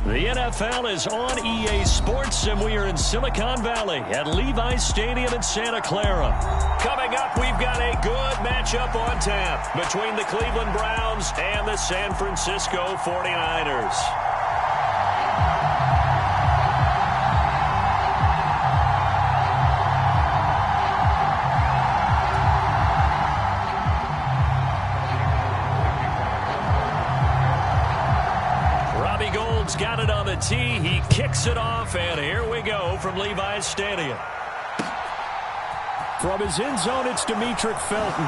The NFL is on EA Sports, and we are in Silicon Valley at Levi's Stadium in Santa Clara. Coming up, we've got a good matchup on tap between the Cleveland Browns and the San Francisco 49ers. Got it on the tee. He kicks it off, and here we go from Levi's Stadium. From his end zone, it's Demetric Felton.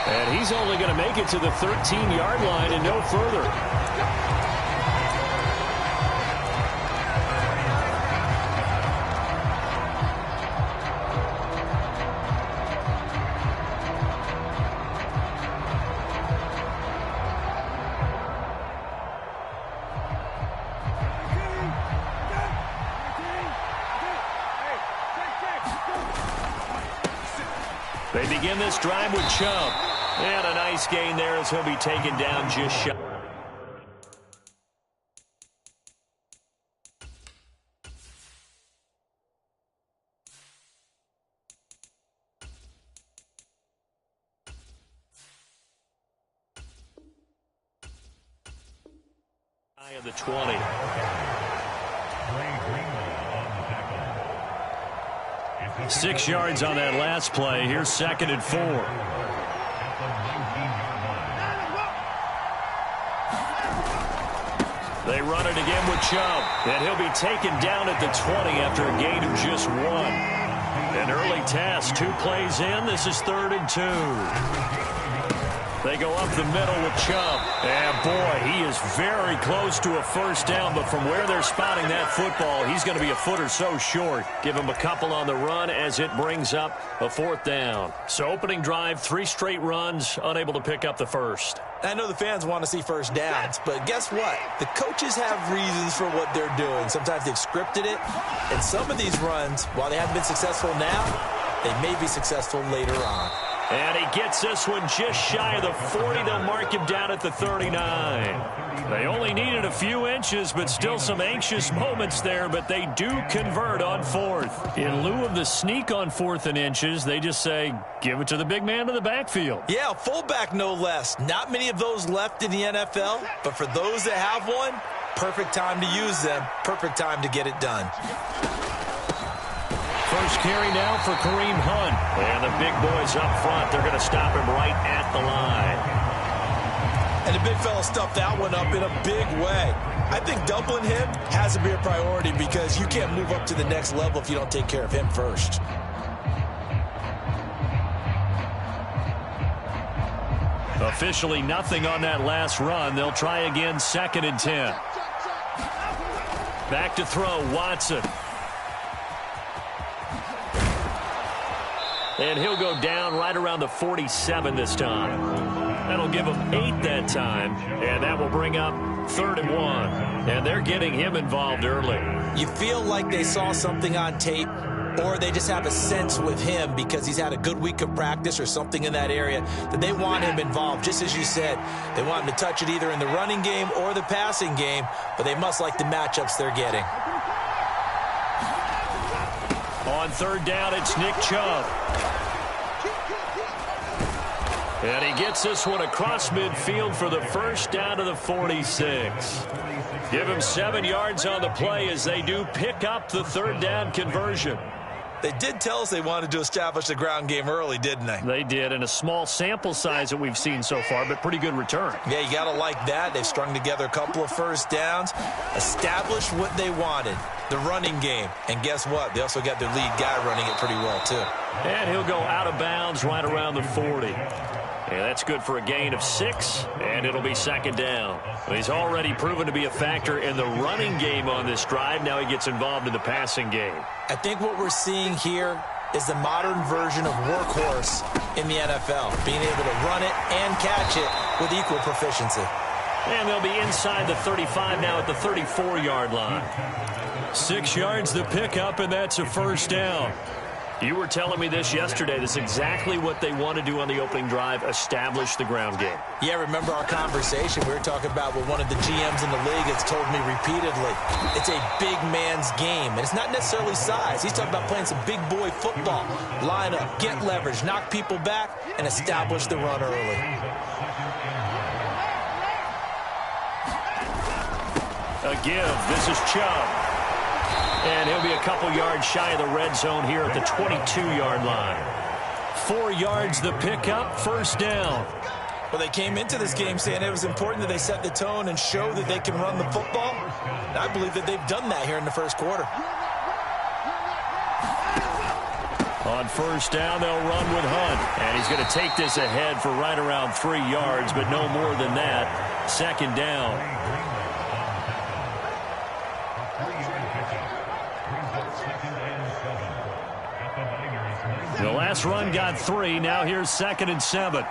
And he's only going to make it to the 13-yard line and no further. They begin this drive with Chubb. And a nice gain there as he'll be taken down just shy. Of the 20. 6 yards on that last play. Here's 2nd and 4. They run it again with Chubb, and he'll be taken down at the 20 after a gain of just 1. An early task, 2 plays in. This is 3rd and 2. They go up the middle with Chubb. And, boy, he is very close to a first down, but from where they're spotting that football, he's going to be a foot or so short. Give him a couple on the run as it brings up a 4th down. So opening drive, 3 straight runs, unable to pick up the first. I know the fans want to see first downs, but guess what? The coaches have reasons for what they're doing. Sometimes they've scripted it, and some of these runs, while they haven't been successful now, they may be successful later on. And he gets this one just shy of the 40. They'll mark him down at the 39. They only needed a few inches, but still some anxious moments there, but they do convert on 4th. In lieu of the sneak on 4th and inches, they just say, give it to the big man in the backfield. Yeah, fullback no less. Not many of those left in the NFL, but for those that have one, perfect time to use them, perfect time to get it done. First carry now for Kareem Hunt. And the big boys up front, they're going to stop him right at the line. And the big fella stuffed that one up in a big way. I think doubling him has to be a priority because you can't move up to the next level if you don't take care of him first. Officially nothing on that last run. They'll try again, 2nd and 10. Back to throw, Watson. And he'll go down right around the 47 this time. That'll give him 8 that time. And that will bring up 3rd and 1. And they're getting him involved early. You feel like they saw something on tape, or they just have a sense with him because he's had a good week of practice or something in that area that they want him involved. Just as you said, they want him to touch it either in the running game or the passing game, but they must like the matchups they're getting. On 3rd down, it's Nick Chubb. And he gets this one across midfield for the first down to the 46. Give him 7 yards on the play as they do pick up the 3rd down conversion. They did tell us they wanted to establish the ground game early, didn't they? They did, and a small sample size that we've seen so far, but pretty good return. Yeah, you got to like that. They've strung together a couple of first downs, established what they wanted, the running game. And guess what? They also got their lead guy running it pretty well, too. And he'll go out of bounds right around the 40. And that's good for a gain of 6, and it'll be 2nd down. But he's already proven to be a factor in the running game on this drive. Now he gets involved in the passing game. I think what we're seeing here is the modern version of workhorse in the NFL, being able to run it and catch it with equal proficiency. And they'll be inside the 35 now at the 34-yard line. 6 yards the pickup, and that's a first down. You were telling me this yesterday. This is exactly what they want to do on the opening drive, establish the ground game. Yeah, remember our conversation? We were talking about what one of the GMs in the league has told me repeatedly. It's a big man's game, and it's not necessarily size. He's talking about playing some big boy football. Line up, get leverage, knock people back, and establish the run early. A give. This is Chubb. And he'll be a couple yards shy of the red zone here at the 22-yard line. 4 yards the pickup, first down. Well, they came into this game saying it was important that they set the tone and show that they can run the football. And I believe that they've done that here in the first quarter. On first down, they'll run with Hunt. And he's going to take this ahead for right around 3 yards, but no more than that. Second down. The last run got 3. Now here's 2nd and 7.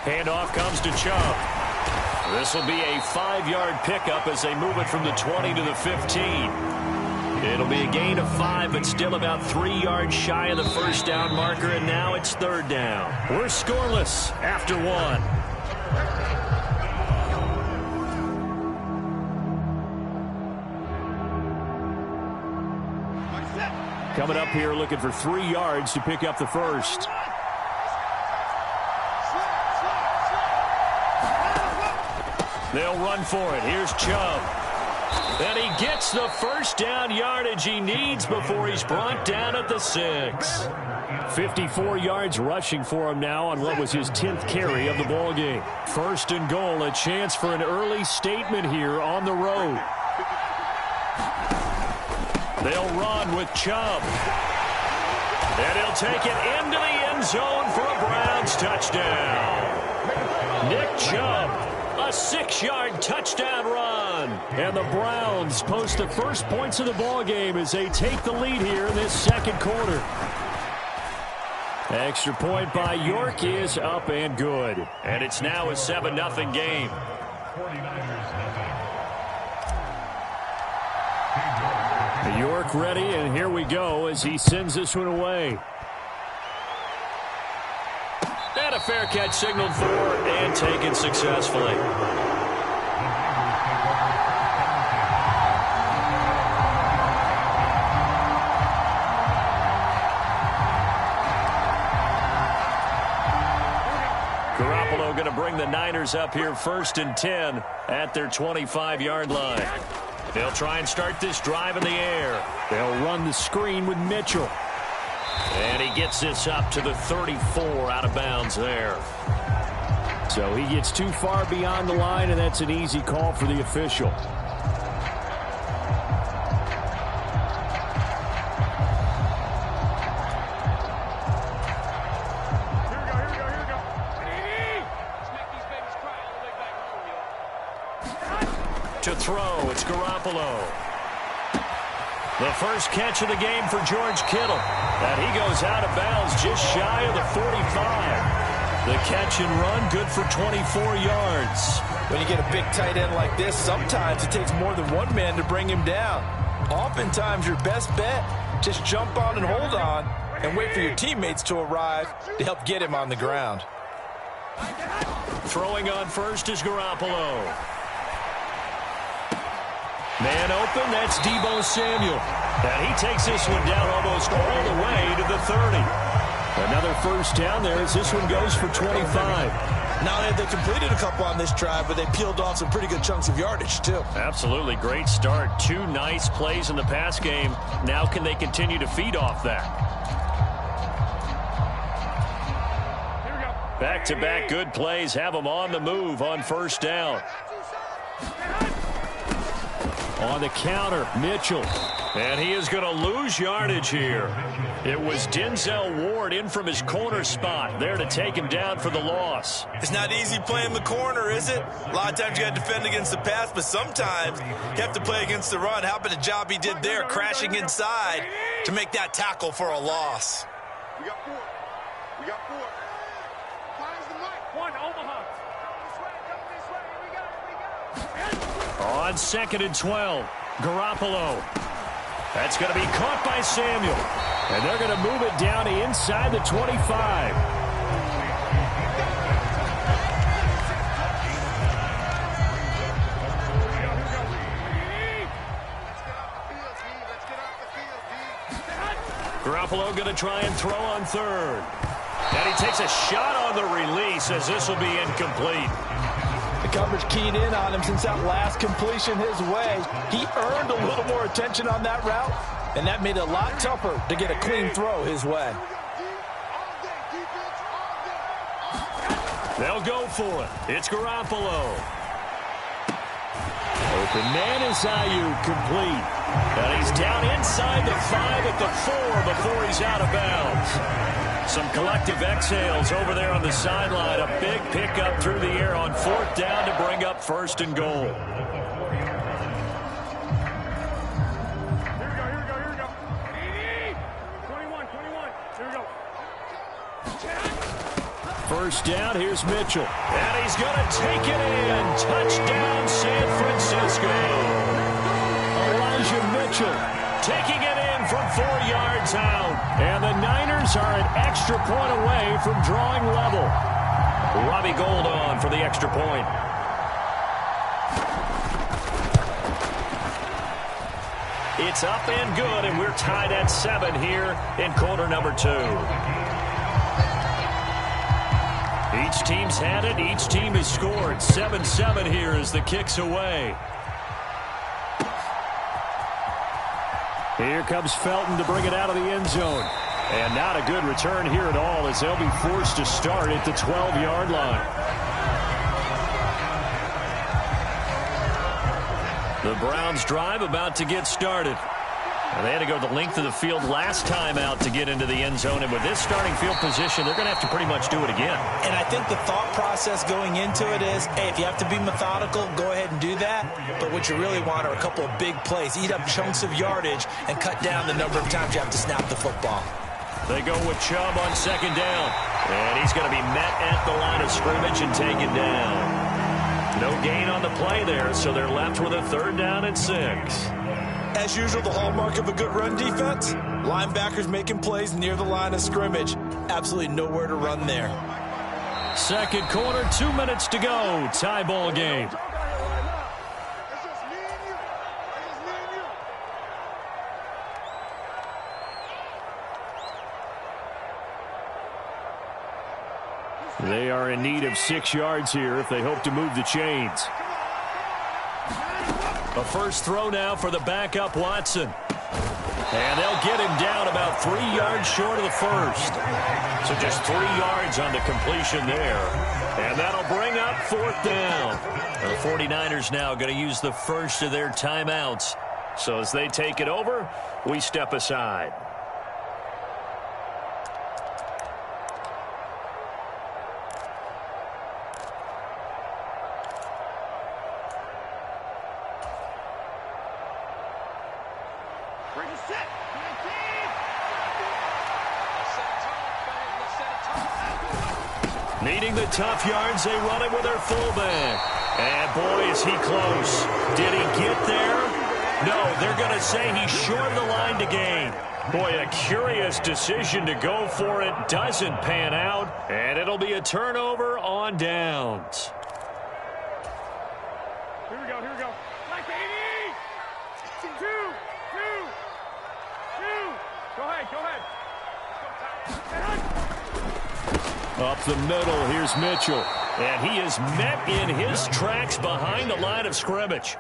Handoff comes to Chubb. This will be a 5-yard pickup as they move it from the 20 to the 15. It'll be a gain of 5, but still about 3 yards shy of the first down marker, and now it's 3rd down. We're scoreless after 1. Coming up here looking for 3 yards to pick up the first. They'll run for it. Here's Chubb. And he gets the first down yardage he needs before he's brought down at the 6. 54 yards rushing for him now on what was his 10th carry of the ballgame. 1st and goal, a chance for an early statement here on the road. They'll run with Chubb. And he'll take it into the end zone for a Browns touchdown. Nick Chubb, a 6-yard touchdown run. And the Browns post the first points of the ballgame as they take the lead here in this second quarter. Extra point by York is up and good. And it's now a 7-0 game. York ready, and here we go as he sends this one away. And a fair catch signaled for and taken successfully. Garoppolo going to bring the Niners up here 1st and 10 at their 25-yard line. They'll try and start this drive in the air. They'll run the screen with Mitchell. And he gets this up to the 34 out of bounds there. So he gets too far beyond the line, and that's an easy call for the official. To throw, it's Garoppolo. The first catch of the game for George Kittle. And he goes out of bounds just shy of the 45. The catch and run good for 24 yards. When you get a big tight end like this, sometimes it takes more than one man to bring him down. Oftentimes your best bet, just jump on and hold on and wait for your teammates to arrive to help get him on the ground. Throwing on first is Garoppolo. Man open, that's Deebo Samuel. And he takes this one down almost all the way to the 30. Another first down there as this one goes for 25. Now they completed a couple on this drive, but they peeled off some pretty good chunks of yardage, too. Absolutely. Great start. 2 nice plays in the pass game. Now can they continue to feed off that? Back-to-back good plays have them on the move on first down. On the counter, Mitchell. And he is going to lose yardage here. It was Denzel Ward in from his corner spot there to take him down for the loss. It's not easy playing the corner, is it? A lot of times you got to defend against the pass, but sometimes you have to play against the run. How about the job he did there, crashing inside to make that tackle for a loss? We got 4. We got 4. Finds the mic. 1, Omaha. Come this way. We got it. On 2nd and 12. Garoppolo. That's going to be caught by Samuel. And they're going to move it down to inside the 25. Garoppolo going to try and throw on third. And he takes a shot on the release as this will be incomplete. The coverage keyed in on him since that last completion his way. He earned a little more attention on that route, and that made it a lot tougher to get a clean throw his way. They'll go for it. It's Garoppolo. Open man is Ayuk, complete. And he's down inside the 5 at the 4 before he's out of bounds. Some collective exhales over there on the sideline. A big pickup through the air on 4th down to bring up 1st and goal. Here we go. 21. Here we go. 1st down, here's Mitchell. And he's going to take it in. Touchdown, San Francisco. Mitchell taking it in from 4 yards out. And the Niners are an extra point away from drawing level. Robbie Gould on for the extra point. It's up and good, and we're tied at 7 here in quarter number 2. Each team's had it. Each team has scored. 7-7 here as the kick's away. Here comes Felton to bring it out of the end zone. And not a good return here at all as they'll be forced to start at the 12-yard line. The Browns drive about to get started. They had to go the length of the field last time out to get into the end zone. And with this starting field position, they're going to have to pretty much do it again. And I think the thought process going into it is, hey, if you have to be methodical, go ahead and do that. But what you really want are a couple of big plays. Eat up chunks of yardage and cut down the number of times you have to snap the football. They go with Chubb on 2nd down. And he's going to be met at the line of scrimmage and taken down. No gain on the play there, so they're left with a 3rd down and 6. As usual, the hallmark of a good run defense, linebackers making plays near the line of scrimmage. Absolutely nowhere to run there. 2nd quarter, 2 minutes to go. Tie ball game. They are in need of 6 yards here if they hope to move the chains. A first throw now for the backup Watson. And they'll get him down about 3 yards short of the first. So just 3 yards on the completion there. And that'll bring up 4th down. The 49ers now going to use the first of their timeouts. So as they take it over, we step aside. Needing the tough yards, they run it with their fullback. And boy, is he close. Did he get there? No, they're going to say he's short of the line to gain. Boy, a curious decision to go for it. Doesn't pan out, and it'll be a turnover on downs. Here we go. Like 80! 2. Go ahead. Up the middle, here's Mitchell. And he is met in his tracks behind the line of scrimmage.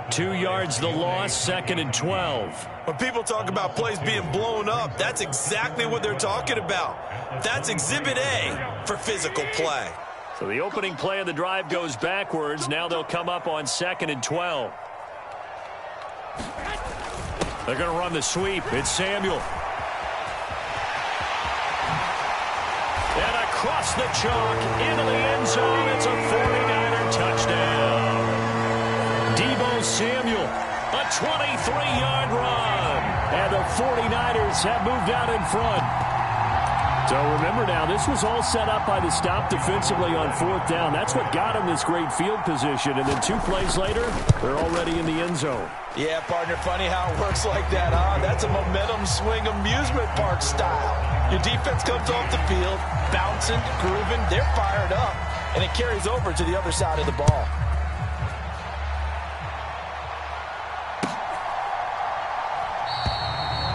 2 yards the loss, 2nd and 12. When people talk about plays being blown up, that's exactly what they're talking about. That's Exhibit A for physical play. So the opening play of the drive goes backwards. Now they'll come up on 2nd and 12. They're going to run the sweep. It's Samuel. And across the chalk into the end zone. It's a 49er touchdown. Deebo Samuel, a 23-yard run. And the 49ers have moved out in front. So remember now, this was all set up by the stop defensively on 4th down. That's what got him this great field position. And then 2 plays later, they're already in the end zone. Yeah, partner, funny how it works like that, huh? That's a momentum swing amusement park style. Your defense comes off the field, bouncing, grooving, they're fired up, and it carries over to the other side of the ball.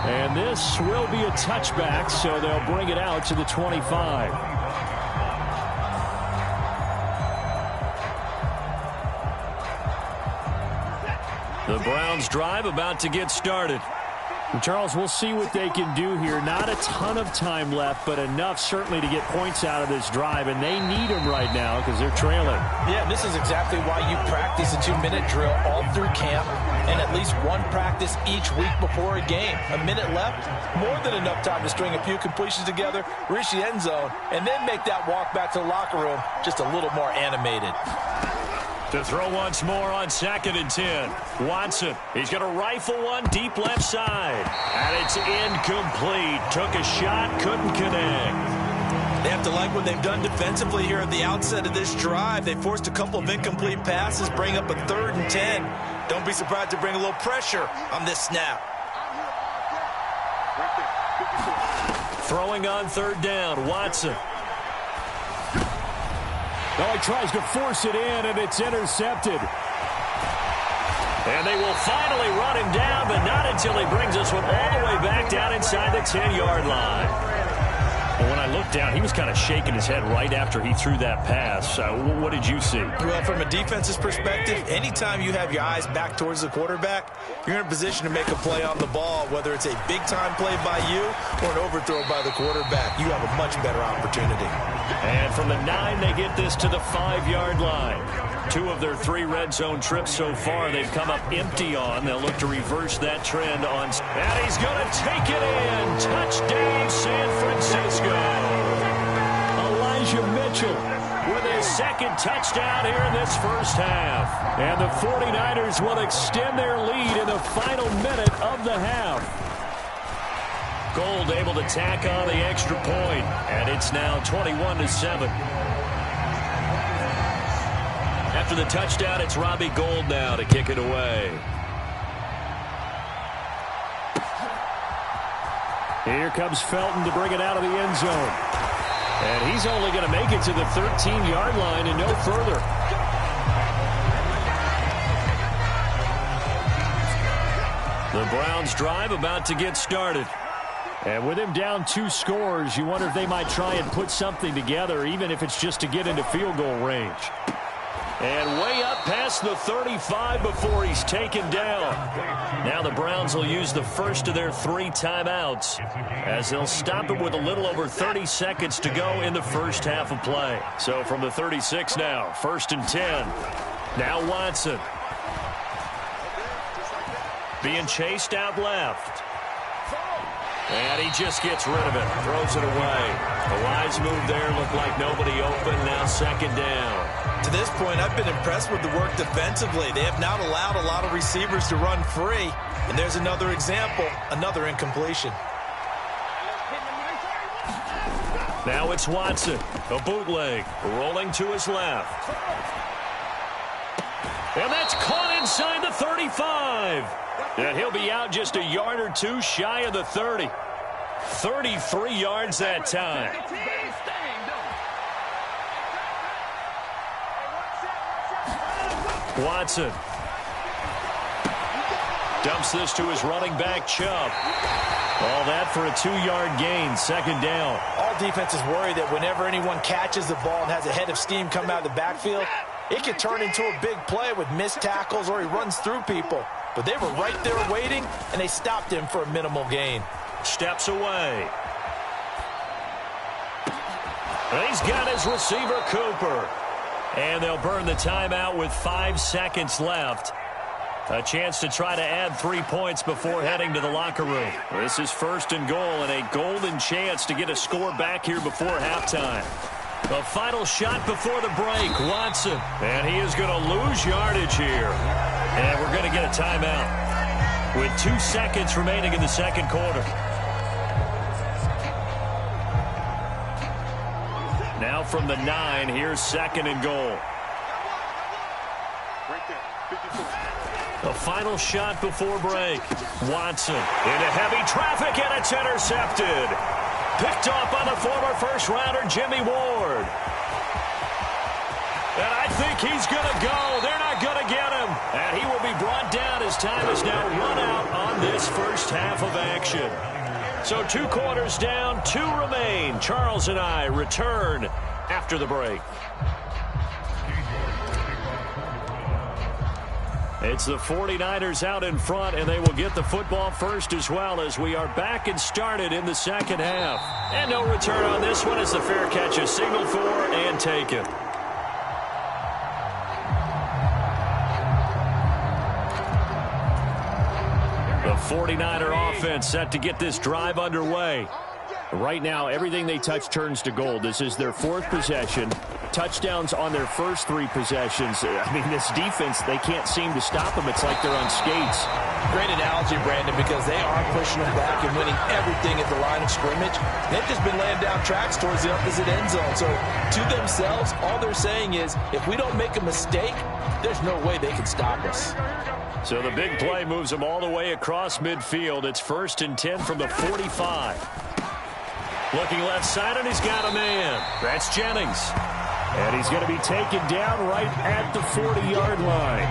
And this will be a touchback, so they'll bring it out to the 25. The Browns drive about to get started. And Charles, we'll see what they can do here. Not a ton of time left, but enough certainly to get points out of this drive, and they need them right now because they're trailing. Yeah, this is exactly why you practice a 2-minute drill all through camp and at least one practice each week before a game. A minute left, more than enough time to string a few completions together, reach the end zone, and then make that walk back to the locker room just a little more animated. To throw once more on 2nd and 10. Watson, he's going to rifle one deep left side. And it's incomplete. Took a shot, couldn't connect. They have to like what they've done defensively here at the outset of this drive. They forced a couple of incomplete passes, bring up a 3rd and 10. Don't be surprised to bring a little pressure on this snap. Throwing on 3rd down, Watson. Oh, he tries to force it in, and it's intercepted. And they will finally run him down, but not until he brings this one all the way back down inside the 10-yard line. Well, when I looked down, he was kind of shaking his head right after he threw that pass. What did you see? Well, from a defense's perspective, anytime you have your eyes back towards the quarterback, you're in a position to make a play on the ball, whether it's a big-time play by you or an overthrow by the quarterback. You have a much better opportunity. And from the 9, they get this to the 5-yard line. 2 of their 3 red zone trips so far, they've come up empty on. They'll look to reverse that trend on. And he's going to take it in. Touchdown, San Francisco. Elijah Mitchell with his 2nd touchdown here in this first half. And the 49ers will extend their lead in the final minute of the half. Gold able to tack on the extra point, and it's now 21-7. After the touchdown, it's Robbie Gould now to kick it away. Here comes Felton to bring it out of the end zone. And he's only going to make it to the 13-yard line and no further. The Browns drive about to get started. And with him down 2 scores, you wonder if they might try and put something together, even if it's just to get into field goal range. And way up past the 35 before he's taken down. Now the Browns will use the first of their 3 timeouts as they'll stop it with a little over 30 seconds to go in the first half of play. So from the 36 now, 1st and 10. Now Watson. Being chased out left. And he just gets rid of it, throws it away. A wise move there, looked like nobody open, now 2nd down. To this point, I've been impressed with the work defensively. They have not allowed a lot of receivers to run free. And there's another example, another incompletion. Now it's Watson, a bootleg, rolling to his left. And that's caught inside the 35. And he'll be out just a yard or 2 shy of the 30. 33 yards that time. Watson dumps this to his running back, Chubb. All that for a 2-yard gain, 2nd down. All defenses worry that whenever anyone catches the ball and has a head of steam come out of the backfield, it can turn into a big play with missed tackles or he runs through people. But they were right there waiting, and they stopped him for a minimal gain. Steps away. And he's got his receiver, Cooper. And they'll burn the timeout with 5 seconds left. A chance to try to add 3 points before heading to the locker room. This is 1st and goal and a golden chance to get a score back here before halftime. The final shot before the break, Watson. And he is going to lose yardage here. And we're going to get a timeout with 2 seconds remaining in the 2nd quarter. Now from the 9, here's 2nd and goal. Right there, 54. The final shot before break. Watson into heavy traffic, and it's intercepted. Picked off by the former first-rounder Jimmy Ward. And I think he's going to go. They're not going to get him. And he will be brought down as time is now run out on this first half of action. So 2 quarters down, 2 remain. Charles and I return after the break. It's the 49ers out in front, and they will get the football first as well as we are back and started in the second half. And no return on this one as the fair catch is signaled for and taken. The 49er offense set to get this drive underway. Right now, everything they touch turns to gold. This is their 4th possession. Touchdowns on their first 3 possessions. I mean, this defense, they can't seem to stop them. It's like they're on skates. Great analogy, Brandon, because they are pushing them back and winning everything at the line of scrimmage. They've just been laying down tracks towards the opposite end zone. So to themselves, all they're saying is, if we don't make a mistake, there's no way they can stop us. So the big play moves them all the way across midfield. It's 1st and 10 from the 45. Looking left side, and he's got a man. That's Jennings. And he's going to be taken down right at the 40-yard line.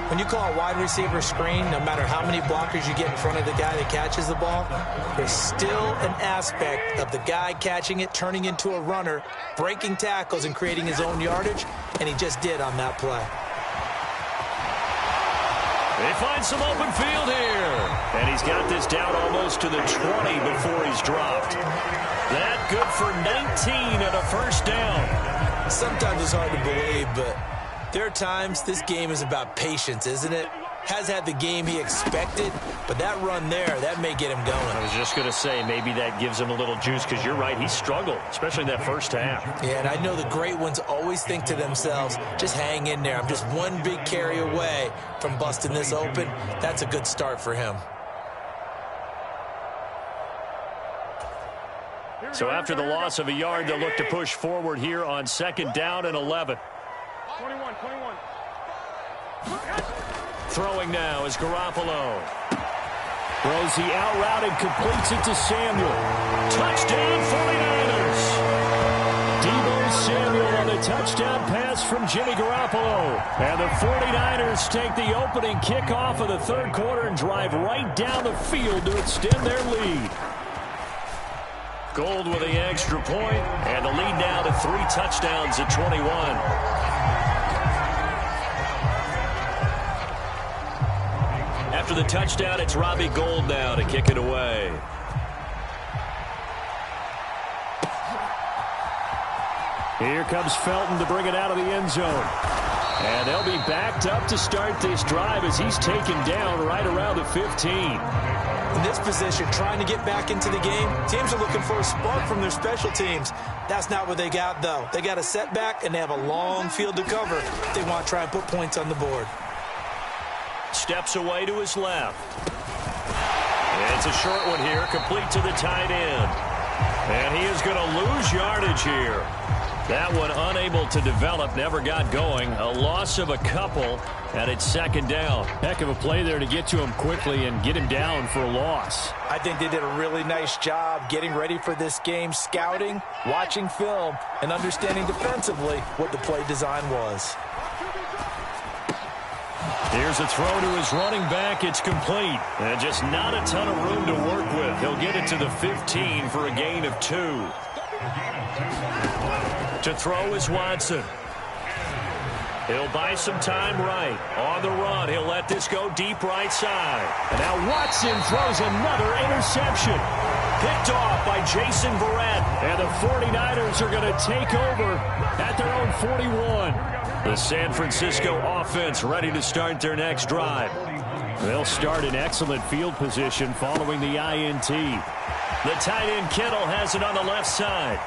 When you call a wide receiver screen, no matter how many blockers you get in front of the guy that catches the ball, there's still an aspect of the guy catching it, turning into a runner, breaking tackles and creating his own yardage, and he just did on that play. They find some open field here. And he's got this down almost to the 20 before he's dropped. That good for 19 and a first down. Sometimes it's hard to believe, but there are times this game is about patience, isn't it? Has had the game he expected, but that run there, that may get him going. I was just going to say, maybe that gives him a little juice, because you're right, he struggled, especially in that first half. Yeah, and I know the great ones always think to themselves, just hang in there. I'm just one big carry away from busting this open. That's a good start for him. So after the loss of a yard, they'll look to push forward here on 2nd down and 11. 21. Throwing now is Garoppolo. Throws the out route and completes it to Samuel. Touchdown 49ers. Deebo Samuel on the touchdown pass from Jimmy Garoppolo. And the 49ers take the opening kickoff of the 3rd quarter and drive right down the field to extend their lead. Gold with the extra point, and the lead now to 3 touchdowns at 21. After the touchdown, it's Robbie Gould now to kick it away. Here comes Felton to bring it out of the end zone. And they'll be backed up to start this drive as he's taken down right around the 15. In this position, trying to get back into the game, teams are looking for a spark from their special teams. That's not what they got, though. They got a setback, and they have a long field to cover if they want to try and put points on the board. Steps away to his left. It's a short one here, complete to the tight end. And he is going to lose yardage here. That one unable to develop, never got going. A loss of a couple, and it's 2nd down. Heck of a play there to get to him quickly and get him down for a loss. I think they did a really nice job getting ready for this game, scouting, watching film, and understanding defensively what the play design was. Here's a throw to his running back. It's complete. And just not a ton of room to work with. He'll get it to the 15 for a gain of 2. To throw is Watson. He'll buy some time right. On the run, he'll let this go deep right side. And now Watson throws another interception. Picked off by Jason Verrett. And the 49ers are going to take over at their own 41. The San Francisco offense ready to start their next drive. They'll start in excellent field position following the INT. The tight end Kittle has it on the left side.